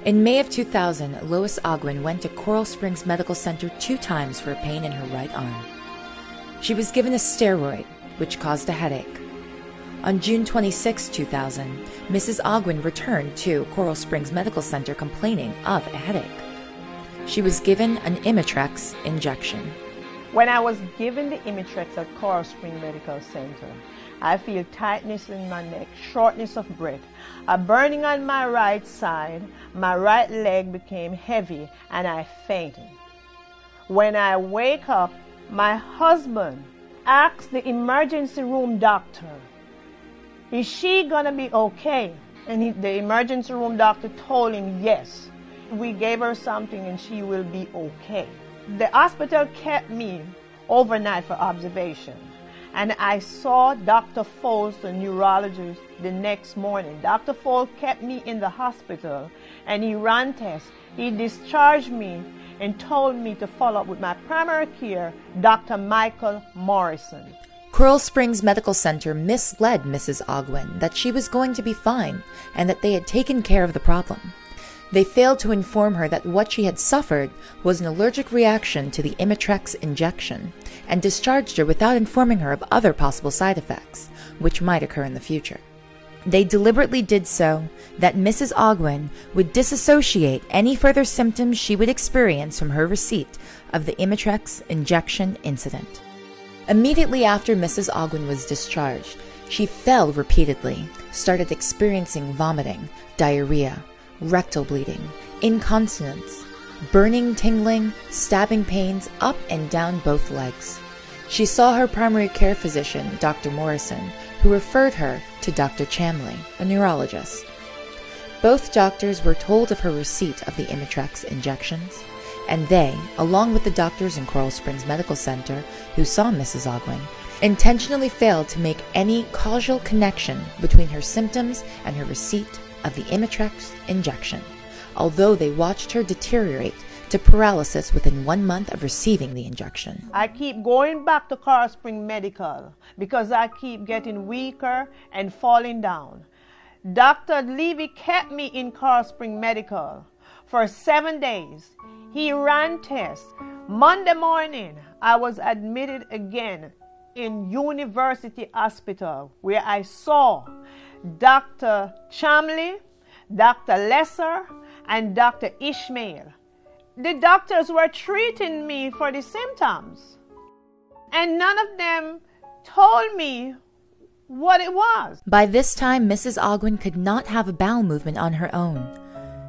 In May of 2000, Lois Ogwin went to Coral Springs Medical Center 2 times for a pain in her right arm. She was given a steroid, which caused a headache. On June 26, 2000, Mrs. Ogwin returned to Coral Springs Medical Center complaining of a headache. She was given an Imitrex injection. When I was given the Imitrex at Coral Springs Medical Center, I feel tightness in my neck, shortness of breath, a burning on my right side, my right leg became heavy, and I fainted. When I wake up, my husband asked the emergency room doctor, "Is she gonna be okay?" And the emergency room doctor told him yes. We gave her something and she will be okay. The hospital kept me overnight for observation. And I saw Dr. Foles, the neurologist, the next morning. Dr. Foles kept me in the hospital and he ran tests. He discharged me and told me to follow up with my primary care, Dr. Michael Morrison. Coral Springs Medical Center misled Mrs. Ogwin that she was going to be fine and that they had taken care of the problem. They failed to inform her that what she had suffered was an allergic reaction to the Imitrex injection and discharged her without informing her of other possible side effects, which might occur in the future. They deliberately did so that Mrs. Ogwin would disassociate any further symptoms she would experience from her receipt of the Imitrex injection incident. Immediately after Mrs. Ogwin was discharged, she fell repeatedly, started experiencing vomiting, diarrhea, rectal bleeding, incontinence, burning, tingling, stabbing pains up and down both legs. She saw her primary care physician, Dr. Morrison, who referred her to Dr. Chamley, a neurologist. Both doctors were told of her receipt of the Imitrex injections, and they, along with the doctors in Coral Springs Medical Center who saw Mrs. Ogwin, intentionally failed to make any causal connection between her symptoms and her receipt of the Imitrex injection, although they watched her deteriorate to paralysis within 1 month of receiving the injection. I keep going back to Coral Springs Medical because I keep getting weaker and falling down. Dr. Levy kept me in Coral Springs Medical for 7 days. He ran tests. Monday morning, I was admitted again in University Hospital where I saw Dr. Chamley, Dr. Lesser, and Dr. Ishmael. The doctors were treating me for the symptoms, and none of them told me what it was. By this time, Mrs. Ogwin could not have a bowel movement on her own.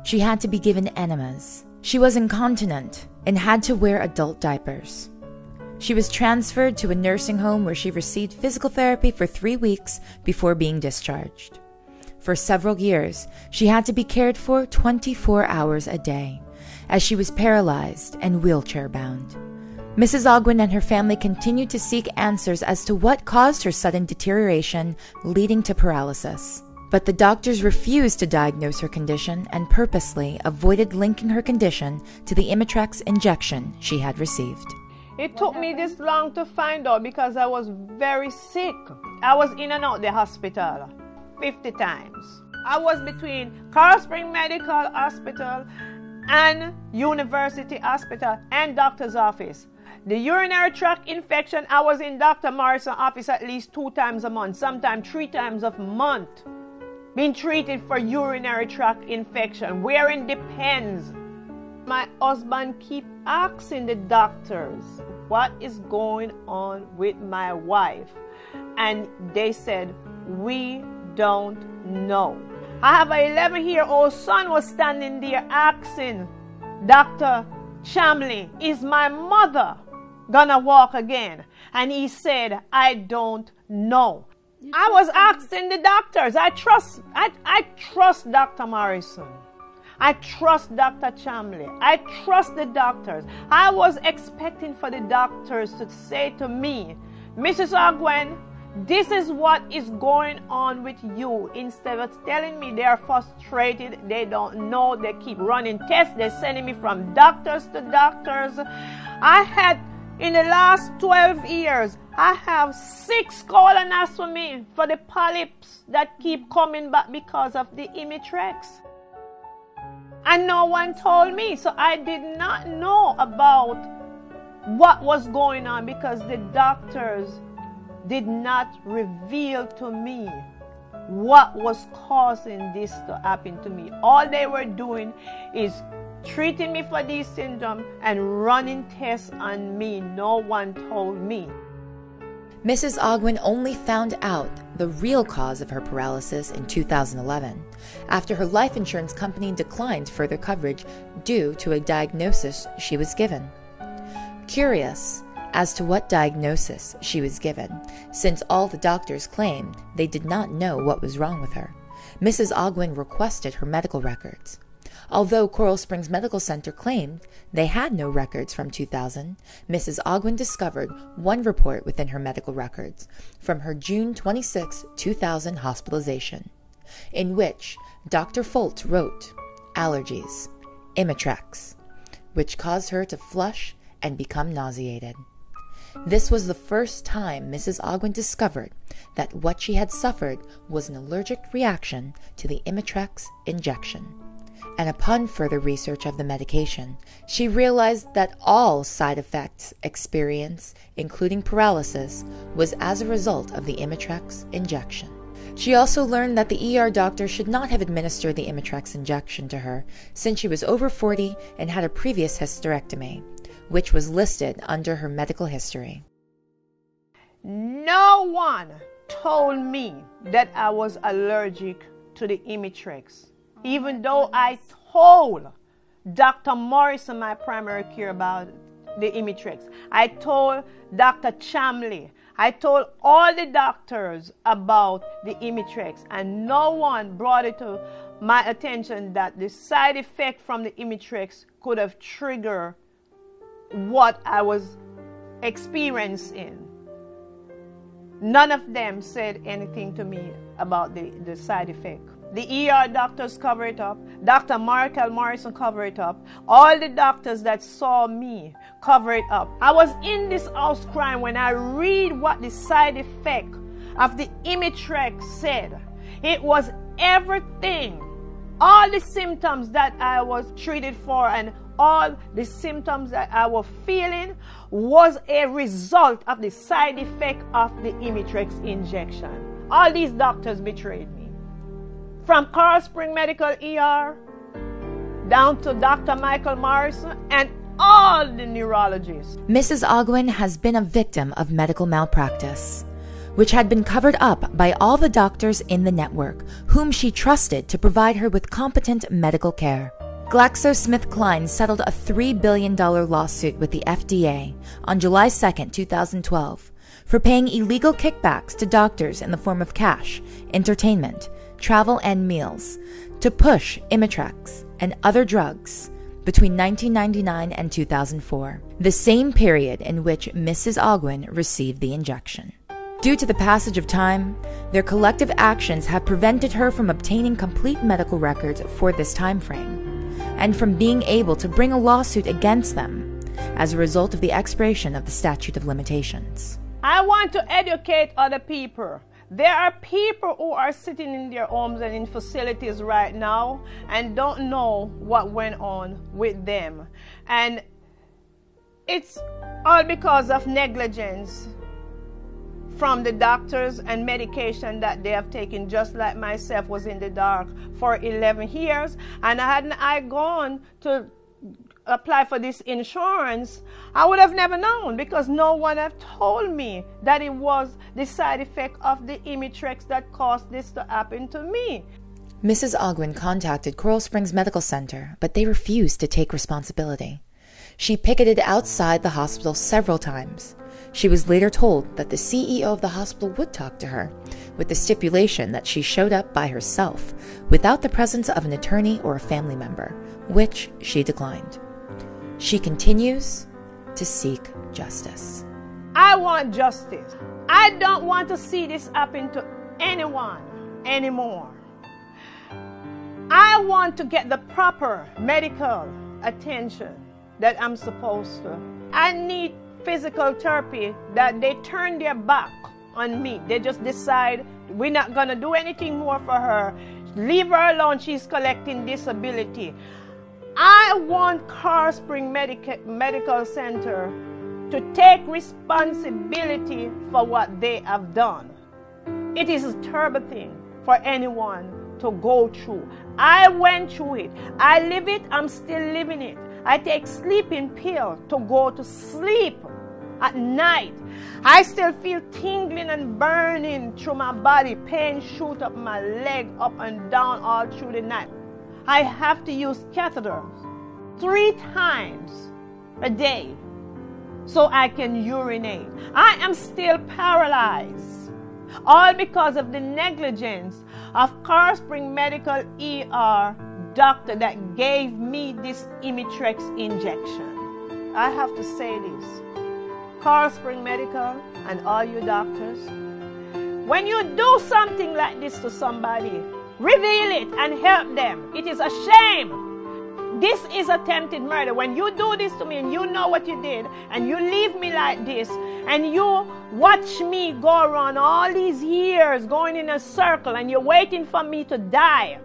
She had to be given enemas. She was incontinent and had to wear adult diapers. She was transferred to a nursing home where she received physical therapy for 3 weeks before being discharged. For several years, she had to be cared for 24 hours a day, as she was paralyzed and wheelchair-bound. Mrs. Ogwin and her family continued to seek answers as to what caused her sudden deterioration, leading to paralysis. But the doctors refused to diagnose her condition and purposely avoided linking her condition to the Imitrex injection she had received. It took me this long to find out because I was very sick. I was in and out the hospital 50 times. I was between Coral Springs Medical Hospital and University Hospital and doctor's office. The urinary tract infection, I was in Dr. Morrison's office at least 2 times a month, sometimes 3 times a month. Being treated for urinary tract infection, wearing Depends. My husband keep asking the doctors what is going on with my wife, and they said, "We don't know." I have an 11-year-old son was standing there asking Dr. Chamley, "Is my mother gonna walk again?" And he said, "I don't know." I was asking the doctors. I trust Dr. Morrison. I trust Dr. Chamley. I trust the doctors. I was expecting for the doctors to say to me, "Mrs. Ogwin, this is what is going on with you." Instead of telling me they are frustrated, they don't know, they keep running tests, they're sending me from doctors to doctors. In the last 12 years, I have 6 colonoscopy for the polyps that keep coming back because of the Imitrex. And no one told me. So I did not know about what was going on because the doctors did not reveal to me what was causing this to happen to me. All they were doing is treating me for these symptoms and running tests on me. No one told me. Mrs. Ogwin only found out the real cause of her paralysis in 2011, after her life insurance company declined further coverage due to a diagnosis she was given. Curious as to what diagnosis she was given, since all the doctors claimed they did not know what was wrong with her, Mrs. Ogwin requested her medical records. Although Coral Springs Medical Center claimed they had no records from 2000, Mrs. Ogwin discovered one report within her medical records from her June 26, 2000 hospitalization, in which Dr. Folt wrote, allergies, Imitrex, which caused her to flush and become nauseated. This was the first time Mrs. Ogwin discovered that what she had suffered was an allergic reaction to the Imitrex injection. And upon further research of the medication, she realized that all side effects experienced, including paralysis, was as a result of the Imitrex injection. She also learned that the ER doctor should not have administered the Imitrex injection to her, since she was over 40 and had a previous hysterectomy, which was listed under her medical history. No one told me that I was allergic to the Imitrex, even though I told Dr. Morrison, my primary care, about the Imitrex. I told Dr. Chamley. I told all the doctors about the Imitrex, and no one brought it to my attention that the side effect from the Imitrex could have triggered what I was experiencing. None of them said anything to me about the side effect. The ER doctors cover it up. Dr. Markel Morrison cover it up. All the doctors that saw me cover it up. I was in this house crying when I read what the side effect of the Imitrex said. It was everything. All the symptoms that I was treated for and all the symptoms that I was feeling was a result of the side effect of the Imitrex injection. All these doctors betrayed me. From Coral Springs Medical ER down to Dr. Michael Morrison and all the neurologists. Mrs. Ogwin has been a victim of medical malpractice, which had been covered up by all the doctors in the network, whom she trusted to provide her with competent medical care. GlaxoSmithKline settled a $3 billion lawsuit with the FDA on July 2, 2012, for paying illegal kickbacks to doctors in the form of cash, entertainment, travel, and meals to push Imitrex and other drugs between 1999 and 2004, the same period in which Mrs. Ogwin received the injection. Due to the passage of time, their collective actions have prevented her from obtaining complete medical records for this time frame, and from being able to bring a lawsuit against them as a result of the expiration of the statute of limitations. I want to educate other people. There are people who are sitting in their homes and in facilities right now and don't know what went on with them. And it's all because of negligence from the doctors and medication that they have taken, just like myself was in the dark for 11 years. And hadn't I gone to apply for this insurance, I would have never known, because no one have told me that it was the side effect of the Imitrex that caused this to happen to me. Mrs. Ogwin contacted Coral Springs Medical Center, but they refused to take responsibility. She picketed outside the hospital several times. She was later told that the CEO of the hospital would talk to her, with the stipulation that she showed up by herself, without the presence of an attorney or a family member, which she declined. She continues to seek justice. I want justice. I don't want to see this happen to anyone anymore. I want to get the proper medical attention that I'm supposed to. I need physical therapy that they turn their back on me. They just decide we're not going to do anything more for her. Leave her alone. She's collecting disability. I want Coral Spring Medical Center to take responsibility for what they have done. It is a terrible thing for anyone to go through. I went through it. I live it. I'm still living it. I take sleeping pill to go to sleep at night. I still feel tingling and burning through my body. Pain shoot up my leg, up and down all through the night. I have to use catheters 3 times a day so I can urinate. I am still paralyzed, all because of the negligence of Coral Spring Medical ER doctor that gave me this Imitrex injection. I have to say this, Coral Spring Medical and all you doctors, when you do something like this to somebody, reveal it and help them. It is a shame. This is attempted murder. When you do this to me and you know what you did and you leave me like this and you watch me go around all these years going in a circle and you're waiting for me to die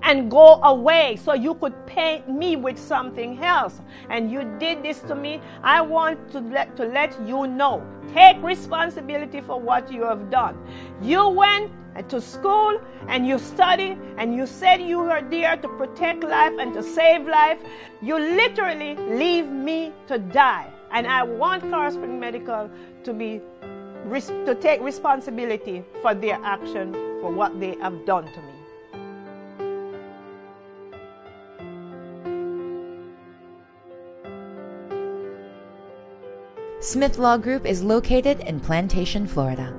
and go away so you could paint me with something else, and you did this to me, I want to let you know. Take responsibility for what you have done. You went to school and you studied and you said you were there to protect life and to save life. You literally leave me to die, and I want Coral Spring Medical to take responsibility for their action, for what they have done to me. Smith Law Group is located in Plantation, Florida.